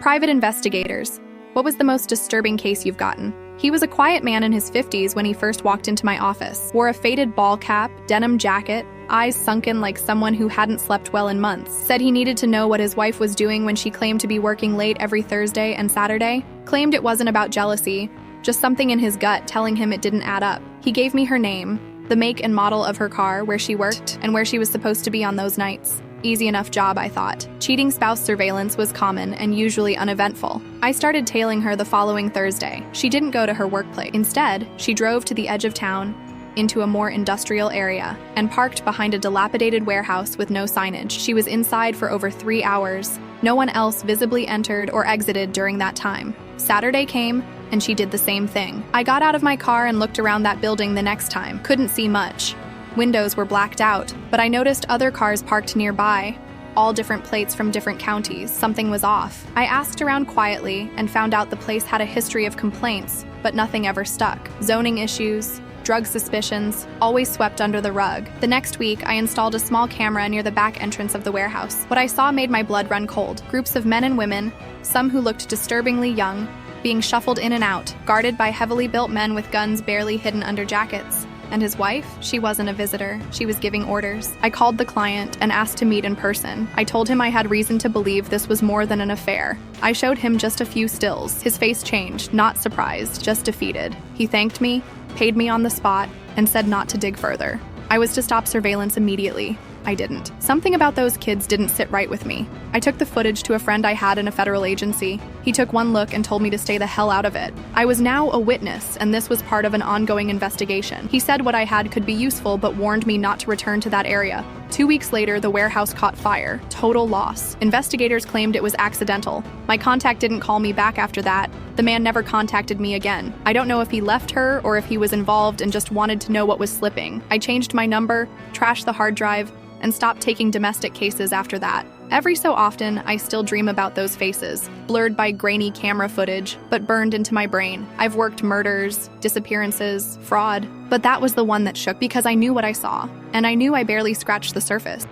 Private investigators. What was the most disturbing case you've gotten? He was a quiet man in his 50s when he first walked into my office. Wore a faded ball cap, denim jacket, eyes sunken like someone who hadn't slept well in months. Said he needed to know what his wife was doing when she claimed to be working late every Thursday and Saturday. Claimed it wasn't about jealousy, just something in his gut telling him it didn't add up. He gave me her name, the make and model of her car, where she worked, and where she was supposed to be on those nights. Easy enough job, I thought. Cheating spouse surveillance was common and usually uneventful. I started tailing her the following Thursday. She didn't go to her workplace. Instead, she drove to the edge of town, into a more industrial area, and parked behind a dilapidated warehouse with no signage. She was inside for over 3 hours. No one else visibly entered or exited during that time. Saturday came, and she did the same thing. I got out of my car and looked around that building the next time. Couldn't see much. Windows were blacked out, but I noticed other cars parked nearby, all different plates from different counties. Something was off. I asked around quietly and found out the place had a history of complaints, but nothing ever stuck. Zoning issues, drug suspicions, always swept under the rug. The next week, I installed a small camera near the back entrance of the warehouse. What I saw made my blood run cold. Groups of men and women, some who looked disturbingly young, being shuffled in and out, guarded by heavily built men with guns barely hidden under jackets. And his wife? She wasn't a visitor. She was giving orders. I called the client and asked to meet in person. I told him I had reason to believe this was more than an affair. I showed him just a few stills. His face changed, not surprised, just defeated. He thanked me, paid me on the spot, and said not to dig further. I was to stop surveillance immediately. I didn't. Something about those kids didn't sit right with me. I took the footage to a friend I had in a federal agency. He took one look and told me to stay the hell out of it. I was now a witness, and this was part of an ongoing investigation. He said what I had could be useful, but warned me not to return to that area. 2 weeks later, the warehouse caught fire. Total loss. Investigators claimed it was accidental. My contact didn't call me back after that. The man never contacted me again. I don't know if he left her or if he was involved and just wanted to know what was slipping. I changed my number, trashed the hard drive, and stopped taking domestic cases after that. Every so often, I still dream about those faces, blurred by grainy camera footage, but burned into my brain. I've worked murders, disappearances, fraud, but that was the one that shook because I knew what I saw, and I knew I barely scratched the surface.